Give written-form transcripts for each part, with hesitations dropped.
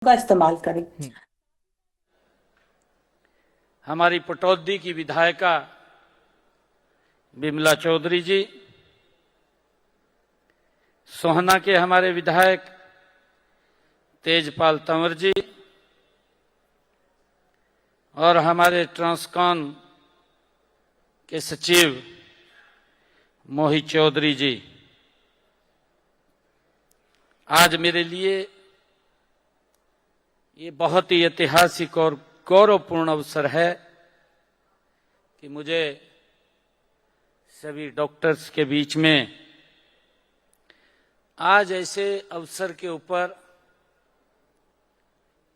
का इस्तेमाल करें। हमारी पटौदी की विधायिका बिमला चौधरी जी, सोहना के हमारे विधायक तेजपाल तंवर जी और हमारे ट्रांसकॉन के सचिव मोहित चौधरी जी, आज मेरे लिए ये बहुत ही ऐतिहासिक और गौरवपूर्ण अवसर है कि मुझे सभी डॉक्टर्स के बीच में आज ऐसे अवसर के ऊपर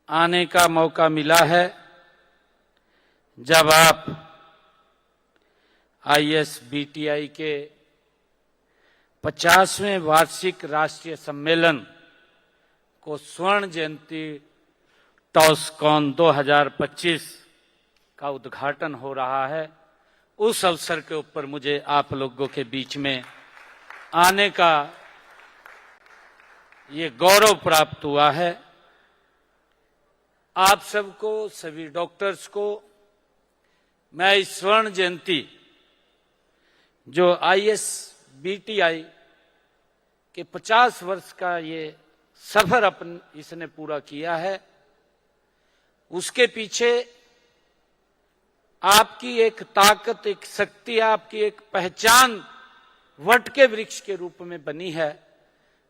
आने का मौका मिला है जब आप ISBTI के 50वें वार्षिक राष्ट्रीय सम्मेलन को स्वर्ण जयंती टॉसकॉन 2025 का उद्घाटन हो रहा है। उस अवसर के ऊपर मुझे आप लोगों के बीच में आने का ये गौरव प्राप्त हुआ है। आप सबको, सभी डॉक्टर्स को मैं इस स्वर्ण जयंती जो ISBTI के 50 वर्ष का ये सफर इसने पूरा किया है, उसके पीछे आपकी एक ताकत, एक शक्ति, आपकी एक पहचान वट के वृक्ष के रूप में बनी है।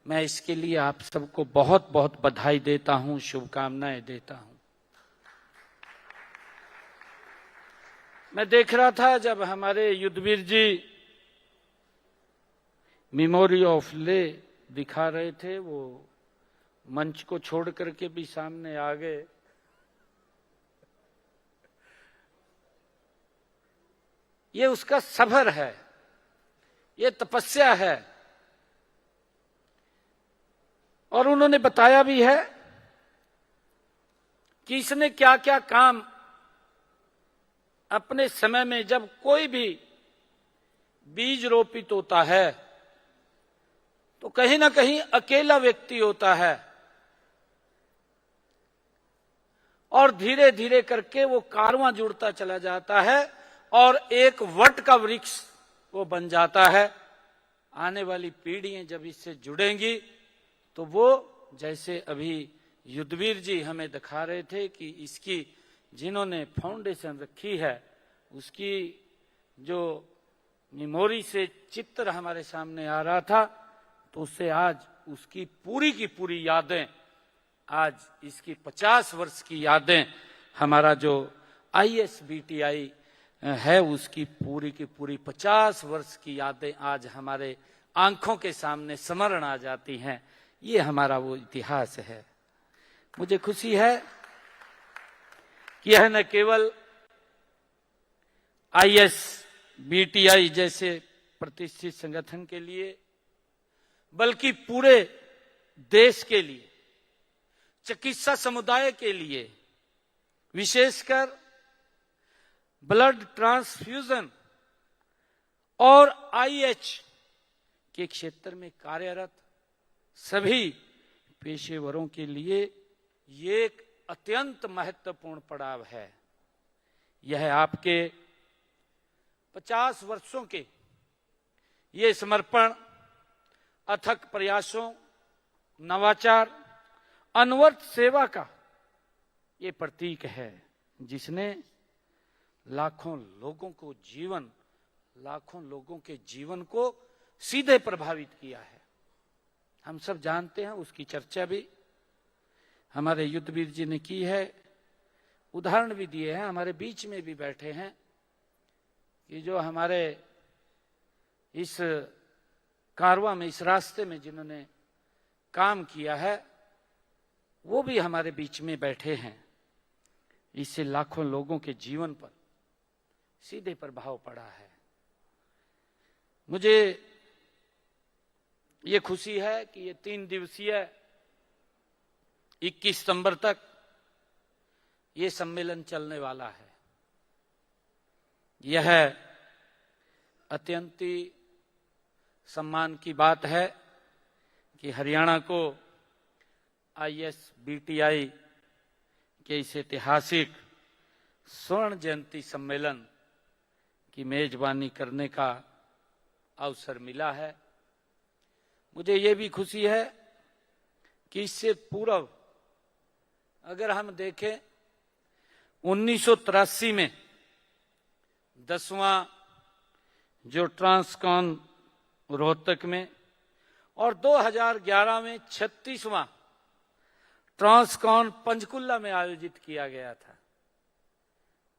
मैं इसके लिए आप सबको बहुत बहुत बधाई देता हूं, शुभकामनाएं देता हूं। मैं देख रहा था जब हमारे युद्धवीर जी मेमोरी ऑफ ले दिखा रहे थे, वो मंच को छोड़ करके भी सामने आ गए। ये उसका सफर है, ये तपस्या है। और उन्होंने बताया भी है कि इसने क्या क्या काम अपने समय में, जब कोई भी बीज रोपित होता है तो कहीं ना कहीं अकेला व्यक्ति होता है और धीरे धीरे करके वो कारवां जुड़ता चला जाता है और एक वट का वृक्ष वो बन जाता है। आने वाली पीढ़ियां जब इससे जुड़ेंगी तो वो, जैसे अभी युद्धवीर जी हमें दिखा रहे थे कि इसकी जिन्होंने फाउंडेशन रखी है, उसकी जो मेमोरी से चित्र हमारे सामने आ रहा था, तो उससे आज उसकी पूरी की पूरी यादें, आज इसकी 50 वर्ष की यादें, हमारा जो ISBTI है उसकी पूरी की पूरी 50 वर्ष की यादें आज हमारे आंखों के सामने स्मरण आ जाती हैं। ये हमारा वो इतिहास है। मुझे खुशी है कि यह न केवल ISBTI जैसे प्रतिष्ठित संगठन के लिए, बल्कि पूरे देश के लिए, चिकित्सा समुदाय के लिए, विशेषकर ब्लड ट्रांसफ्यूजन और IH के क्षेत्र में कार्यरत सभी पेशेवरों के लिए ये एक अत्यंत महत्वपूर्ण पड़ाव है। यह आपके 50 वर्षों के ये समर्पण, अथक प्रयासों, नवाचार, अनवरत सेवा का ये प्रतीक है, जिसने लाखों लोगों के जीवन को सीधे प्रभावित किया है। हम सब जानते हैं, उसकी चर्चा भी हमारे युद्धवीर जी ने की है, उदाहरण भी दिए हैं, हमारे बीच में भी बैठे हैं कि जो हमारे इस कारवां में, इस रास्ते में जिन्होंने काम किया है, वो भी हमारे बीच में बैठे हैं। इससे लाखों लोगों के जीवन पर सीधे प्रभाव पड़ा है। मुझे ये खुशी है कि ये 3 दिवसीय 21 सितंबर तक ये सम्मेलन चलने वाला है। यह अत्यंत सम्मान की बात है कि हरियाणा को ISBTI के इस ऐतिहासिक स्वर्ण जयंती सम्मेलन की मेजबानी करने का अवसर मिला है। मुझे ये भी खुशी है कि इससे पूर्व अगर हम देखें 1983 में 10वां जो ट्रांसकॉन रोहतक में और 2011 में 36वां ट्रांसकॉन पंचकुला में आयोजित किया गया था।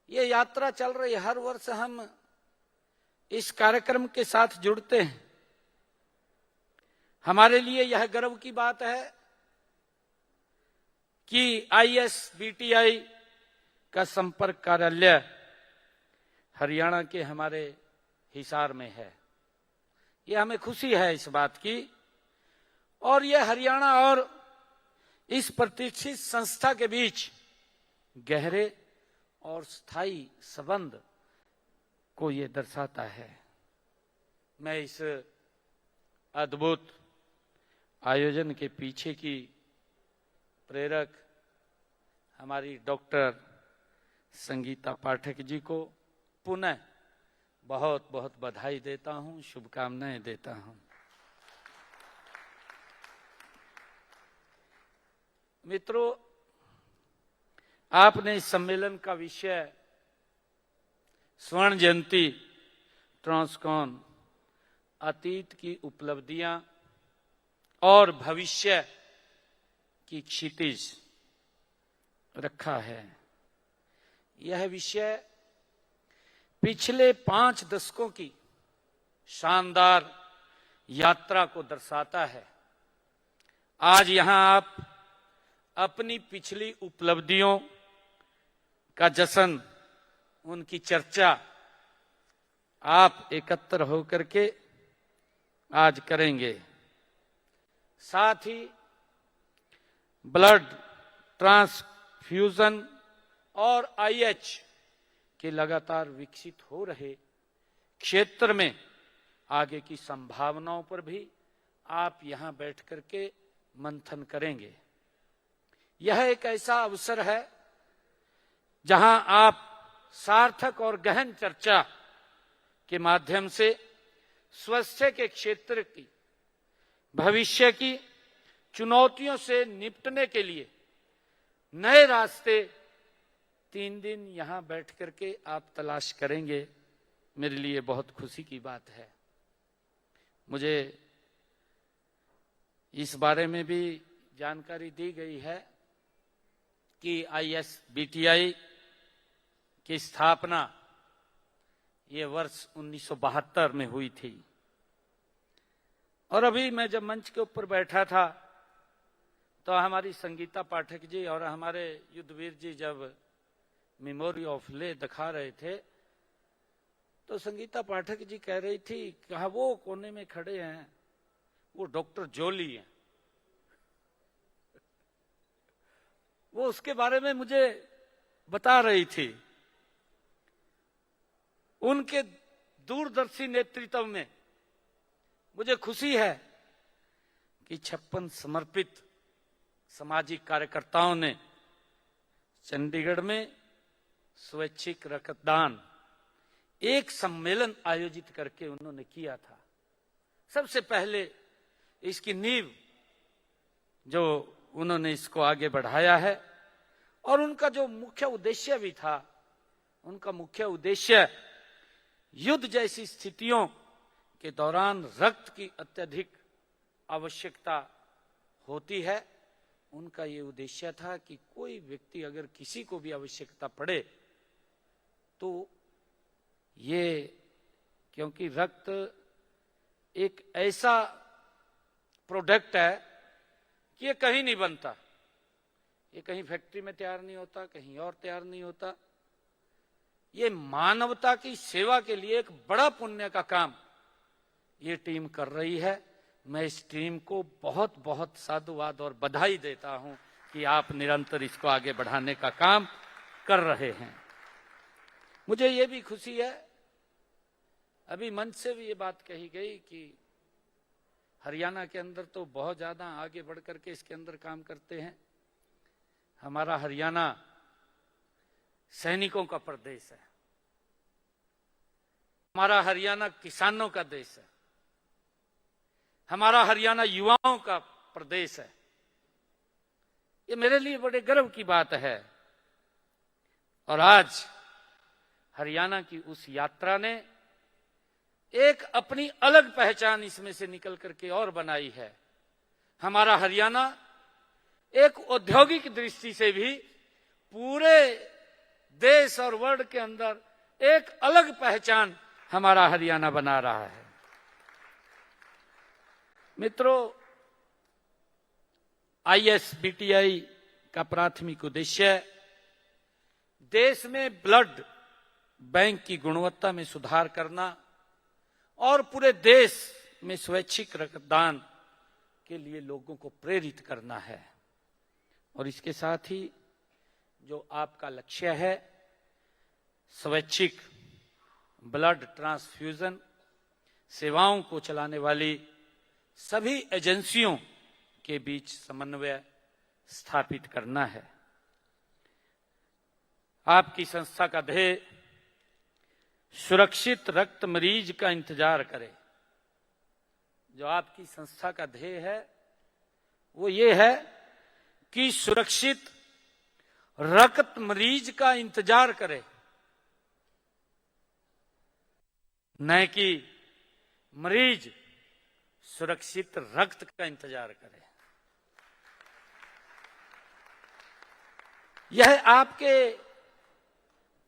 ये यात्रा चल रही, हर वर्ष हम इस कार्यक्रम के साथ जुड़ते हैं। हमारे लिए यह गर्व की बात है कि ISBTI का संपर्क कार्यालय हरियाणा के हमारे हिसार में है। यह हमें खुशी है इस बात की, और यह हरियाणा और इस प्रतिष्ठित संस्था के बीच गहरे और स्थायी संबंध को यह दर्शाता है। मैं इस अद्भुत आयोजन के पीछे की प्रेरक हमारी डॉक्टर संगीता पाठक जी को पुनः बहुत बहुत बधाई देता हूं, शुभकामनाएं देता हूं। मित्रों, आपने इस सम्मेलन का विषय स्वर्ण जयंती ट्रांसकॉन, अतीत की उपलब्धियां और भविष्य की क्षितिज रखा है। यह विषय पिछले 5 दशकों की शानदार यात्रा को दर्शाता है। आज यहां आप अपनी पिछली उपलब्धियों का जश्न, उनकी चर्चा आप एकत्र होकर के आज करेंगे। साथ ही ब्लड ट्रांसफ्यूजन और IH के लगातार विकसित हो रहे क्षेत्र में आगे की संभावनाओं पर भी आप यहां बैठ करके मंथन करेंगे। यह एक ऐसा अवसर है जहां आप सार्थक और गहन चर्चा के माध्यम से स्वास्थ्य के क्षेत्र की भविष्य की चुनौतियों से निपटने के लिए नए रास्ते 3 दिन यहां बैठ करके आप तलाश करेंगे। मेरे लिए बहुत खुशी की बात है। मुझे इस बारे में भी जानकारी दी गई है कि ISBTI की स्थापना ये वर्ष 1972 में हुई थी। और अभी मैं जब मंच के ऊपर बैठा था तो हमारी संगीता पाठक जी और हमारे युद्धवीर जी जब मेमोरी ऑफ ले दिखा रहे थे तो संगीता पाठक जी कह रही थी, कहा वो कोने में खड़े हैं वो डॉक्टर जोली हैं। वो उसके बारे में मुझे बता रही थी। उनके दूरदर्शी नेतृत्व में मुझे खुशी है कि 56 समर्पित सामाजिक कार्यकर्ताओं ने चंडीगढ़ में स्वैच्छिक रक्तदान एक सम्मेलन आयोजित करके उन्होंने किया था। सबसे पहले इसकी नींव जो उन्होंने इसको आगे बढ़ाया है, और उनका जो मुख्य उद्देश्य भी था, उनका मुख्य उद्देश्य युद्ध जैसी स्थितियों के दौरान रक्त की अत्यधिक आवश्यकता होती है। उनका ये उद्देश्य था कि कोई व्यक्ति अगर किसी को भी आवश्यकता पड़े तो ये, क्योंकि रक्त एक ऐसा प्रोडक्ट है कि ये कहीं नहीं बनता, ये कहीं फैक्ट्री में तैयार नहीं होता, कहीं और तैयार नहीं होता। ये मानवता की सेवा के लिए एक बड़ा पुण्य का काम ये टीम कर रही है। मैं इस टीम को बहुत बहुत साधुवाद और बधाई देता हूं कि आप निरंतर इसको आगे बढ़ाने का काम कर रहे हैं। मुझे ये भी खुशी है, अभी मंच से भी ये बात कही गई कि हरियाणा के अंदर तो बहुत ज्यादा आगे बढ़ करके इसके अंदर काम करते हैं। हमारा हरियाणा सैनिकों का प्रदेश है। हमारा हरियाणा किसानों का देश है। हमारा हरियाणा युवाओं का प्रदेश है। ये मेरे लिए बड़े गर्व की बात है। और आज हरियाणा की उस यात्रा ने एक अपनी अलग पहचान इसमें से निकल करके और बनाई है। हमारा हरियाणा एक औद्योगिक दृष्टि से भी पूरे देश और वर्ल्ड के अंदर एक अलग पहचान हमारा हरियाणा बना रहा है। मित्रों, ISBTI का प्राथमिक उद्देश्य देश में ब्लड बैंक की गुणवत्ता में सुधार करना और पूरे देश में स्वैच्छिक रक्तदान के लिए लोगों को प्रेरित करना है। और इसके साथ ही जो आपका लक्ष्य है, स्वैच्छिक ब्लड ट्रांसफ्यूजन सेवाओं को चलाने वाली सभी एजेंसियों के बीच समन्वय स्थापित करना है। आपकी संस्था का ध्येय सुरक्षित रक्त मरीज का इंतजार करे। जो आपकी संस्था का ध्येय है वो ये है कि सुरक्षित रक्त मरीज का इंतजार करे, न कि मरीज सुरक्षित रक्त का इंतजार करे। यह आपके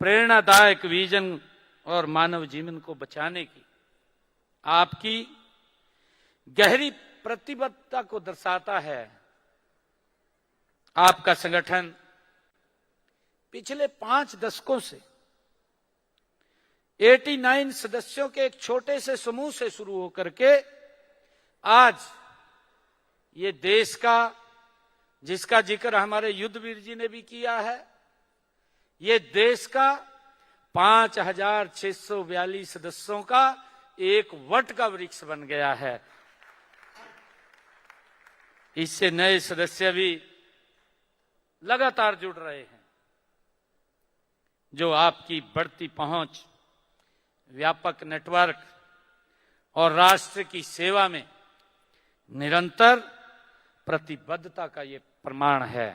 प्रेरणादायक विजन और मानव जीवन को बचाने की आपकी गहरी प्रतिबद्धता को दर्शाता है। आपका संगठन पिछले 5 दशकों से 89 सदस्यों के एक छोटे से समूह से शुरू होकर के आज ये देश का, जिसका जिक्र हमारे युद्धवीर जी ने भी किया है, ये देश का 5642 सदस्यों का एक वट का वृक्ष बन गया है। इससे नए सदस्य भी लगातार जुड़ रहे हैं, जो आपकी बढ़ती पहुंच, व्यापक नेटवर्क और राष्ट्र की सेवा में निरंतर प्रतिबद्धता का ये प्रमाण है।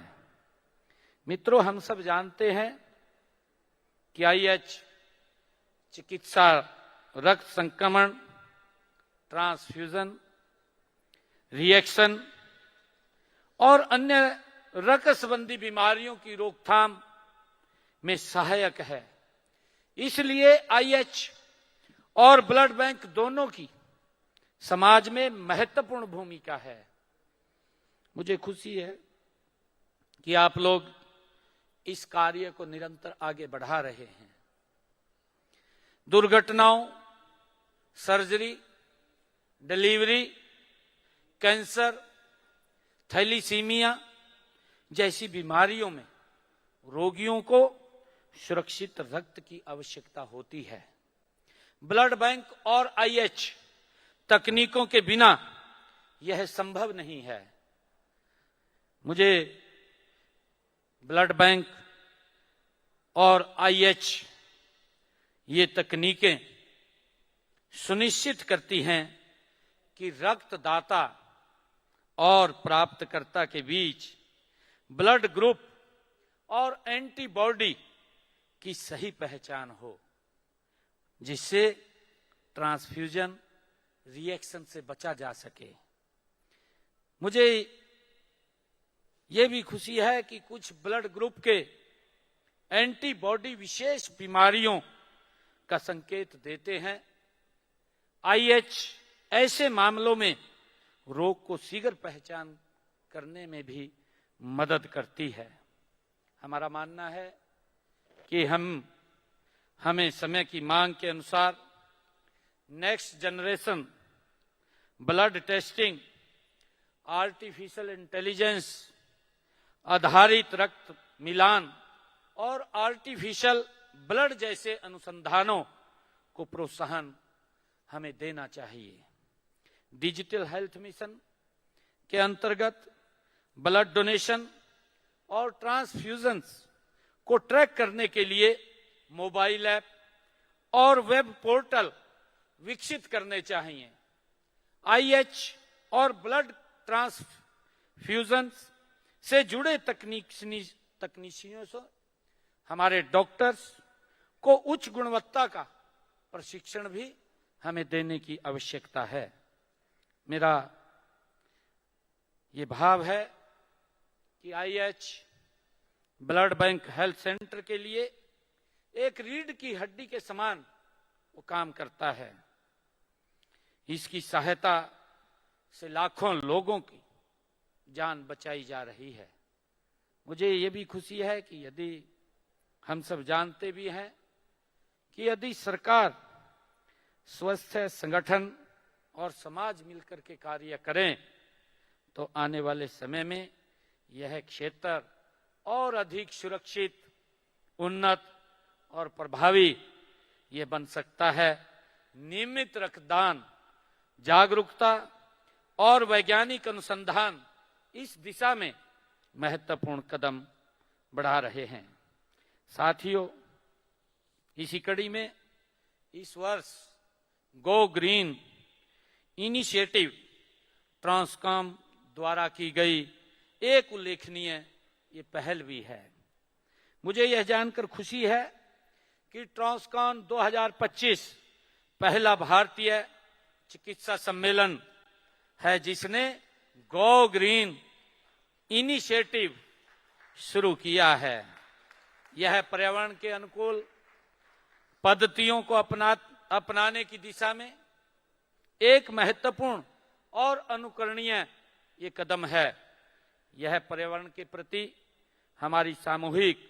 मित्रों, हम सब जानते हैं कि IH चिकित्सा, रक्त संक्रमण, ट्रांसफ्यूजन, रिएक्शन और अन्य रक्त संबंधी बीमारियों की रोकथाम में सहायक है। इसलिए IH और ब्लड बैंक दोनों की समाज में महत्वपूर्ण भूमिका है। मुझे खुशी है कि आप लोग इस कार्य को निरंतर आगे बढ़ा रहे हैं। दुर्घटनाओं, सर्जरी, डिलीवरी, कैंसर, थैलीसीमिया जैसी बीमारियों में रोगियों को सुरक्षित रक्त की आवश्यकता होती है। ब्लड बैंक और IH तकनीकों के बिना यह संभव नहीं है। मुझे ब्लड बैंक और IH ये तकनीकें सुनिश्चित करती हैं कि रक्तदाता और प्राप्तकर्ता के बीच ब्लड ग्रुप और एंटीबॉडी की सही पहचान हो, जिससे ट्रांसफ्यूजन रिएक्शन से बचा जा सके। मुझे ये भी खुशी है कि कुछ ब्लड ग्रुप के एंटीबॉडी विशेष बीमारियों का संकेत देते हैं। IH ऐसे मामलों में रोग को शीघ्र पहचान करने में भी मदद करती है। हमारा मानना है कि हमें समय की मांग के अनुसार next generation blood testing, artificial intelligence आधारित रक्त मिलान और आर्टिफिशियल ब्लड जैसे अनुसंधानों को प्रोत्साहन हमें देना चाहिए। डिजिटल हेल्थ मिशन के अंतर्गत ब्लड डोनेशन और ट्रांसफ्यूजन्स को ट्रैक करने के लिए मोबाइल ऐप और वेब पोर्टल विकसित करने चाहिए। आईएच और ब्लड ट्रांसफ्यूजन से जुड़े तकनीशियों से हमारे डॉक्टर्स को उच्च गुणवत्ता का प्रशिक्षण भी हमें देने की आवश्यकता है। मेरा ये भाव है कि आईएच ब्लड बैंक हेल्थ सेंटर के लिए एक रीढ़ की हड्डी के समान वो काम करता है। इसकी सहायता से लाखों लोगों की जान बचाई जा रही है। मुझे ये भी खुशी है कि यदि हम सब जानते भी हैं कि यदि सरकार, स्वास्थ्य संगठन और समाज मिलकर के कार्य करें तो आने वाले समय में यह क्षेत्र और अधिक सुरक्षित, उन्नत और प्रभावी ये बन सकता है। नियमित रक्तदान, जागरूकता और वैज्ञानिक अनुसंधान इस दिशा में महत्वपूर्ण कदम बढ़ा रहे हैं। साथियों, इसी कड़ी में इस वर्ष गो ग्रीन इनिशिएटिव ट्रांसकॉम द्वारा की गई एक उल्लेखनीय ये पहल भी है। मुझे यह जानकर खुशी है कि ट्रांसकॉम 2025 पहला भारतीय चिकित्सा सम्मेलन है जिसने गो ग्रीन इनिशिएटिव शुरू किया है। यह पर्यावरण के अनुकूल पद्धतियों को अपनाने की दिशा में एक महत्वपूर्ण और अनुकरणीय ये कदम है। यह पर्यावरण के प्रति हमारी सामूहिक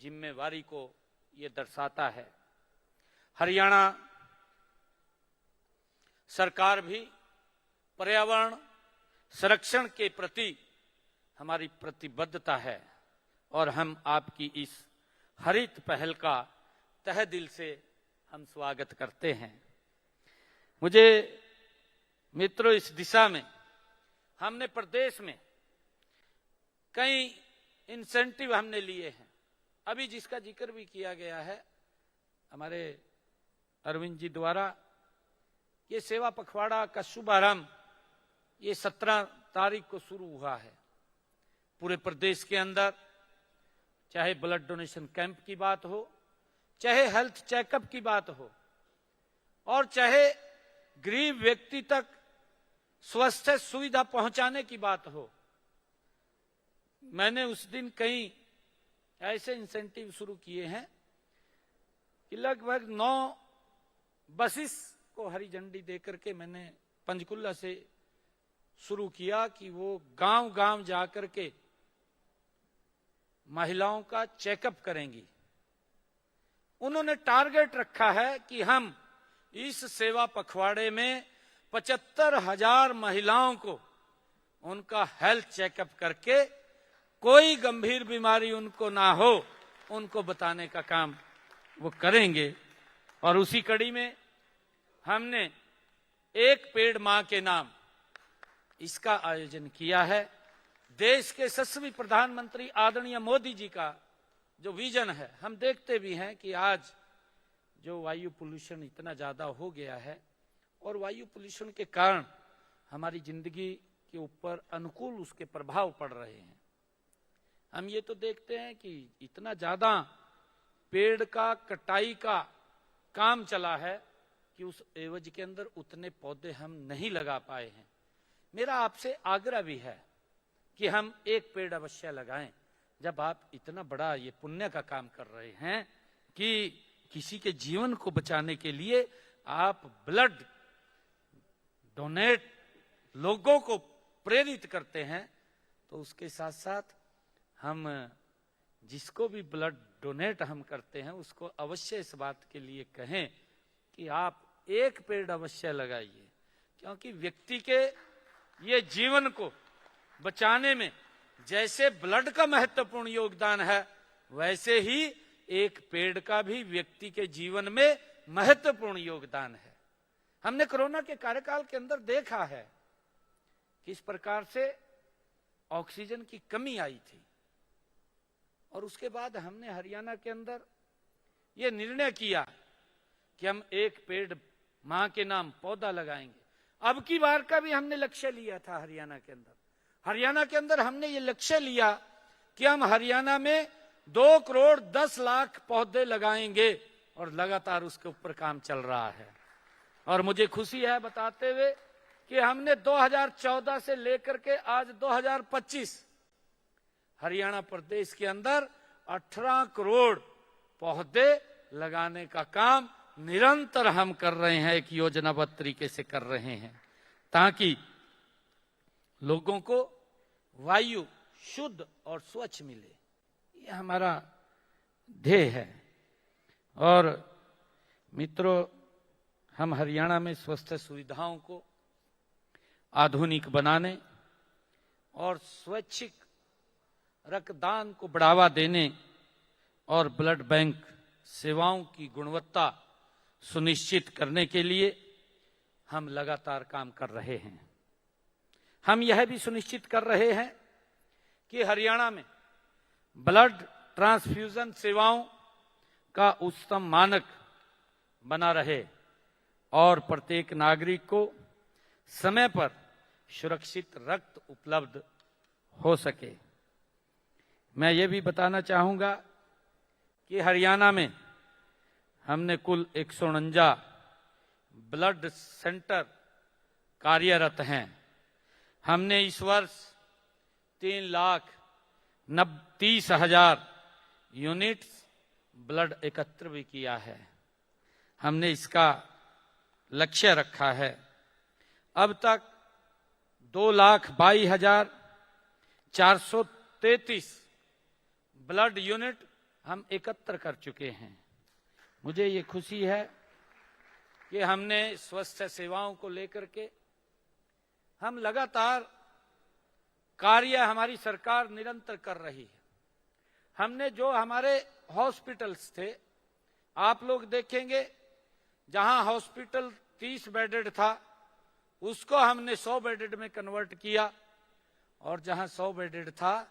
जिम्मेवारी को ये दर्शाता है। हरियाणा सरकार भी पर्यावरण संरक्षण के प्रति हमारी प्रतिबद्धता है और हम आपकी इस हरित पहल का तहे दिल से हम स्वागत करते हैं। मुझे मित्रों, इस दिशा में हमने प्रदेश में कई इंसेंटिव हमने लिए हैं। अभी जिसका जिक्र भी किया गया है हमारे अरविंद जी द्वारा, ये सेवा पखवाड़ा का शुभारंभ ये 17 तारीख को शुरू हुआ है। पूरे प्रदेश के अंदर चाहे ब्लड डोनेशन कैंप की बात हो, चाहे हेल्थ चेकअप की बात हो और चाहे गरीब व्यक्ति तक स्वास्थ्य सुविधा पहुंचाने की बात हो, मैंने उस दिन कई ऐसे इंसेंटिव शुरू किए हैं कि लगभग 9 बसेस को हरी झंडी देकर के मैंने पंचकुला से शुरू किया कि वो गांव गांव जाकर के महिलाओं का चेकअप करेंगी। उन्होंने टारगेट रखा है कि हम इस सेवा पखवाड़े में 75,000 महिलाओं को उनका हेल्थ चेकअप करके कोई गंभीर बीमारी उनको ना हो, उनको बताने का काम वो करेंगे। और उसी कड़ी में हमने एक पेड़ मां के नाम इसका आयोजन किया है। देश के यशस्वी प्रधानमंत्री आदरणीय मोदी जी का जो विजन है, हम देखते भी हैं कि आज जो वायु पोल्यूशन इतना ज्यादा हो गया है और वायु पोल्यूशन के कारण हमारी जिंदगी के ऊपर अनुकूल उसके प्रभाव पड़ रहे हैं। हम ये तो देखते हैं कि इतना ज्यादा पेड़ का कटाई का काम चला है कि उस एवज के अंदर उतने पौधे हम नहीं लगा पाए हैं। मेरा आपसे आग्रह भी है कि हम एक पेड़ अवश्य लगाएं। जब आप इतना बड़ा ये पुण्य का काम कर रहे हैं कि किसी के जीवन को बचाने के लिए आप ब्लड डोनेट लोगों को प्रेरित करते हैं, तो उसके साथ साथ हम जिसको भी ब्लड डोनेट हम करते हैं उसको अवश्य इस बात के लिए कहें कि आप एक पेड़ अवश्य लगाइए, क्योंकि व्यक्ति के ये जीवन को बचाने में जैसे ब्लड का महत्वपूर्ण योगदान है, वैसे ही एक पेड़ का भी व्यक्ति के जीवन में महत्वपूर्ण योगदान है। हमने कोरोना के कार्यकाल के अंदर देखा है किस प्रकार से ऑक्सीजन की कमी आई थी और उसके बाद हमने हरियाणा के अंदर ये निर्णय किया कि हम एक पेड़ मां के नाम पौधा लगाएंगे। अब की बार का भी हमने लक्ष्य लिया था हरियाणा के अंदर। हरियाणा के अंदर हमने ये लक्ष्य लिया कि हम हरियाणा में 2 करोड़ 10 लाख पौधे लगाएंगे और लगातार उसके ऊपर काम चल रहा है। और मुझे खुशी है बताते हुए कि हमने 2014 से लेकर के आज 2025 हरियाणा प्रदेश के अंदर 18 करोड़ पौधे लगाने का काम निरंतर हम कर रहे हैं, एक योजनाबद्ध तरीके से कर रहे हैं, ताकि लोगों को वायु शुद्ध और स्वच्छ मिले। ये हमारा ध्येय है। और मित्रों, हम हरियाणा में स्वास्थ्य सुविधाओं को आधुनिक बनाने और स्वैच्छिक रक्तदान को बढ़ावा देने और ब्लड बैंक सेवाओं की गुणवत्ता सुनिश्चित करने के लिए हम लगातार काम कर रहे हैं। हम यह भी सुनिश्चित कर रहे हैं कि हरियाणा में ब्लड ट्रांसफ्यूजन सेवाओं का उच्चतम मानक बना रहे और प्रत्येक नागरिक को समय पर सुरक्षित रक्त उपलब्ध हो सके। मैं ये भी बताना चाहूंगा कि हरियाणा में हमने कुल 149 ब्लड सेंटर कार्यरत हैं। हमने इस वर्ष 3,30,000 यूनिट्स ब्लड एकत्र भी किया है। हमने इसका लक्ष्य रखा है। अब तक 2,22,433 ब्लड यूनिट हम एकत्र कर चुके हैं। मुझे ये खुशी है कि हमने स्वास्थ्य सेवाओं को लेकर के हम लगातार कार्य हमारी सरकार निरंतर कर रही है। हमने जो हमारे हॉस्पिटल्स थे, आप लोग देखेंगे जहां हॉस्पिटल 30 बेडेड था उसको हमने 100 बेडेड में कन्वर्ट किया, और जहां 100 बेडेड था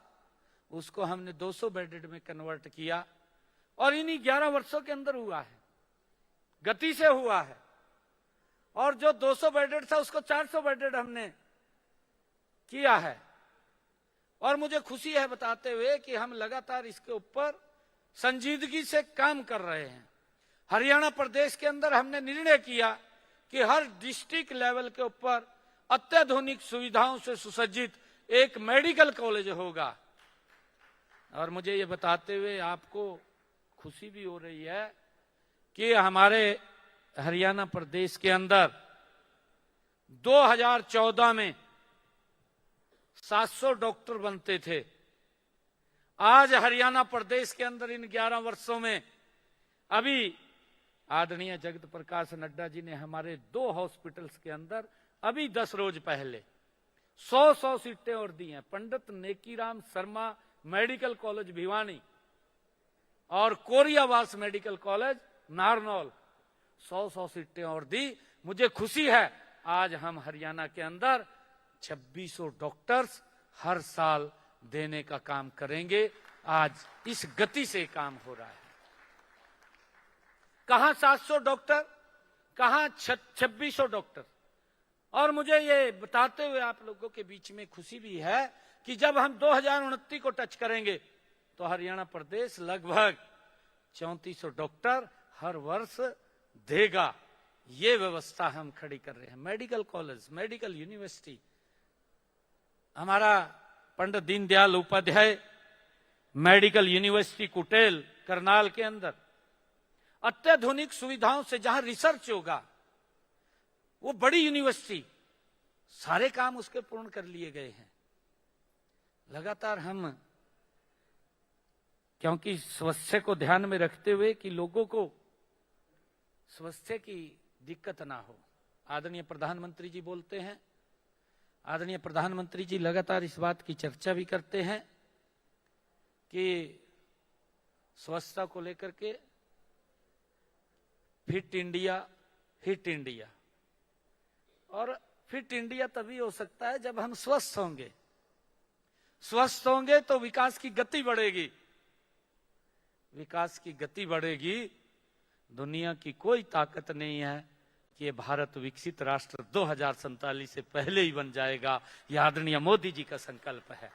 उसको हमने 200 बेडेड में कन्वर्ट किया। और इन्हीं 11 वर्षों के अंदर हुआ है, गति से हुआ है। और जो 200 बेडेड था उसको 400 बेडेड हमने किया है। और मुझे खुशी है बताते हुए कि हम लगातार इसके ऊपर संजीदगी से काम कर रहे हैं। हरियाणा प्रदेश के अंदर हमने निर्णय किया कि हर डिस्ट्रिक्ट लेवल के ऊपर अत्याधुनिक सुविधाओं से सुसज्जित एक मेडिकल कॉलेज होगा। और मुझे ये बताते हुए आपको खुशी भी हो रही है कि हमारे हरियाणा प्रदेश के अंदर 2014 में 700 डॉक्टर बनते थे। आज हरियाणा प्रदेश के अंदर इन 11 वर्षों में अभी आदरणीय जगत प्रकाश नड्डा जी ने हमारे 2 हॉस्पिटल्स के अंदर अभी 10 रोज पहले 100 सीटें और दी हैं। पंडित नेकीराम शर्मा मेडिकल कॉलेज भिवानी और कोरियावास मेडिकल कॉलेज नारनौल 100 सीटें और दी। मुझे खुशी है आज हम हरियाणा के अंदर 2600 डॉक्टर्स हर साल देने का काम करेंगे। आज इस गति से काम हो रहा है। कहां 700 डॉक्टर, कहां 2600 डॉक्टर। और मुझे ये बताते हुए आप लोगों के बीच में खुशी भी है कि जब हम 2029 को टच करेंगे तो हरियाणा प्रदेश लगभग 3400 डॉक्टर हर वर्ष देगा। ये व्यवस्था हम खड़ी कर रहे हैं। मेडिकल कॉलेज, मेडिकल यूनिवर्सिटी, हमारा पंडित दीनदयाल उपाध्याय मेडिकल यूनिवर्सिटी कुटेल करनाल के अंदर अत्याधुनिक सुविधाओं से जहां रिसर्च होगा, वो बड़ी यूनिवर्सिटी, सारे काम उसके पूर्ण कर लिए गए हैं। लगातार हम, क्योंकि स्वास्थ्य को ध्यान में रखते हुए कि लोगों को स्वास्थ्य की दिक्कत ना हो, आदरणीय प्रधानमंत्री जी बोलते हैं, आदरणीय प्रधानमंत्री जी लगातार इस बात की चर्चा भी करते हैं कि स्वच्छता को लेकर के फिट इंडिया, हिट इंडिया। और फिट इंडिया तभी हो सकता है जब हम स्वस्थ होंगे। स्वस्थ होंगे तो विकास की गति बढ़ेगी। विकास की गति बढ़ेगी, दुनिया की कोई ताकत नहीं है कि ये भारत विकसित राष्ट्र 2047 से पहले ही बन जाएगा। ये आदरणीय मोदी जी का संकल्प है,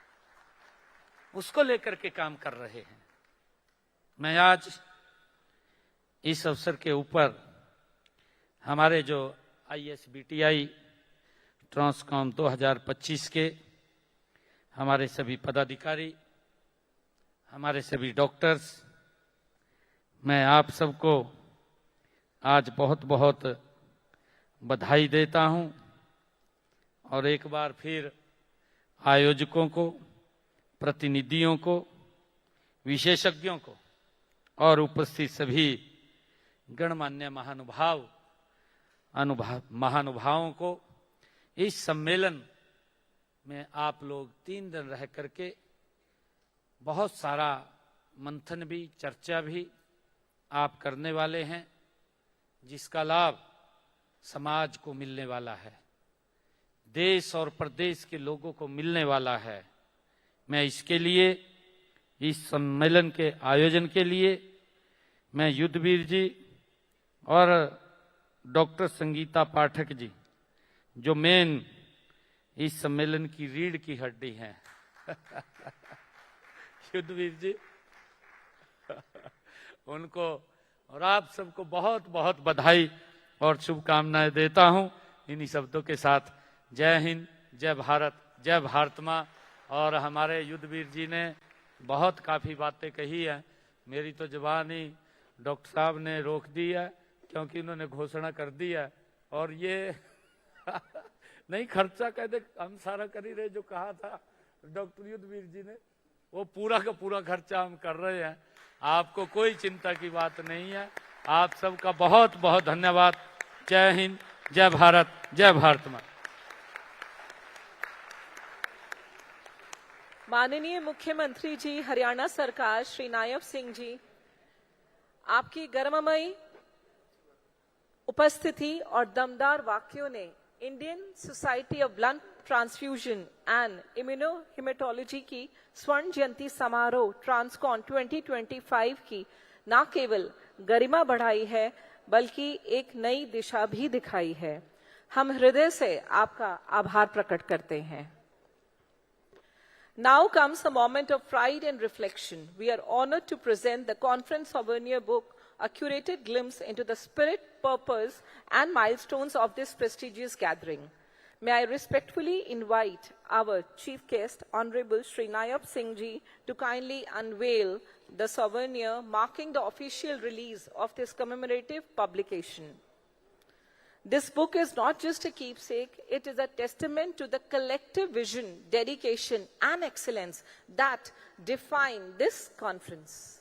उसको लेकर के काम कर रहे हैं। मैं आज इस अवसर के ऊपर हमारे जो ISBTI ट्रांसकॉम 2025 के हमारे सभी पदाधिकारी, हमारे सभी डॉक्टर्स, मैं आप सबको आज बहुत बहुत बधाई देता हूं और एक बार फिर आयोजकों को, प्रतिनिधियों को, विशेषज्ञों को और उपस्थित सभी गणमान्य महानुभावों को इस सम्मेलन में आप लोग 3 दिन रह करके बहुत सारा मंथन भी, चर्चा भी आप करने वाले हैं, जिसका लाभ समाज को मिलने वाला है, देश और प्रदेश के लोगों को मिलने वाला है। मैं इसके लिए, इस सम्मेलन के आयोजन के लिए मैं युद्धवीर जी और डॉक्टर संगीता पाठक जी, जो मेन इस सम्मेलन की रीढ़ की हड्डी हैं युद्धवीर जी, उनको और आप सबको बहुत बहुत बधाई और शुभकामनाएं देता हूं। इन्हीं शब्दों के साथ जय हिंद, जय भारत, जय भारत मां। और हमारे युद्धवीर जी ने बहुत काफी बातें कही है, मेरी तो जुबान ही डॉक्टर साहब ने रोक दी है, क्योंकि उन्होंने घोषणा कर दी है। और ये नहीं, खर्चा कहते हम सारा कर ही रहे, जो कहा था डॉक्टर युद्धवीर जी ने, वो पूरा का पूरा खर्चा हम कर रहे हैं। आपको कोई चिंता की बात नहीं है। आप सबका बहुत बहुत धन्यवाद। जय हिंद, जय भारत, जय भारत मां। माननीय मुख्यमंत्री जी, हरियाणा सरकार, श्री नायब सिंह जी, आपकी गर्ममयी उपस्थिति और दमदार वाक्यों ने Indian society of blood transfusion and immunohaematology की स्वर्ण जयंती समारोह ट्रांसकॉन 2025 की न केवल गरिमा बढ़ाई है, बल्कि एक नई दिशा भी दिखाई है। हम हृदय से आपका आभार प्रकट करते हैं। Now comes a moment of pride and reflection. We are honored to present the Conference Souvenir book, a curated glimpse into the spirit, purpose, and milestones of this prestigious gathering. May I respectfully invite our chief guest, Honorable Shri Nayab Singh Ji, to kindly unveil the souvenir marking the official release of this commemorative publication. This book is not just a keepsake, it is a testament to the collective vision, dedication, and excellence that define this conference.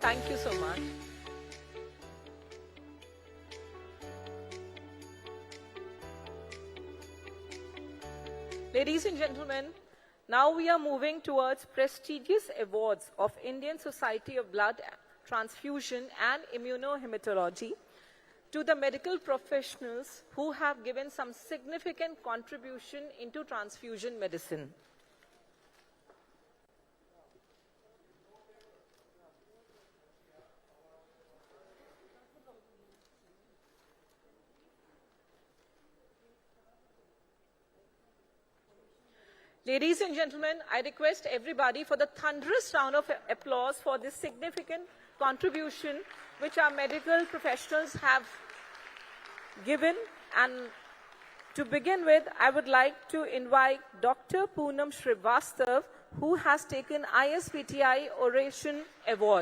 Thank you so much. Ladies and gentlemen, now we are moving towards prestigious awards of Indian Society of Blood Transfusion and Immunohematology to the medical professionals who have given some significant contribution into transfusion medicine. Ladies and gentlemen, I request everybody for the thunderous round of applause for this significant contribution which our medical professionals have given. And to begin with, I would like to invite Dr. Poonam Srivastav, who has taken ISPTI Oration Award.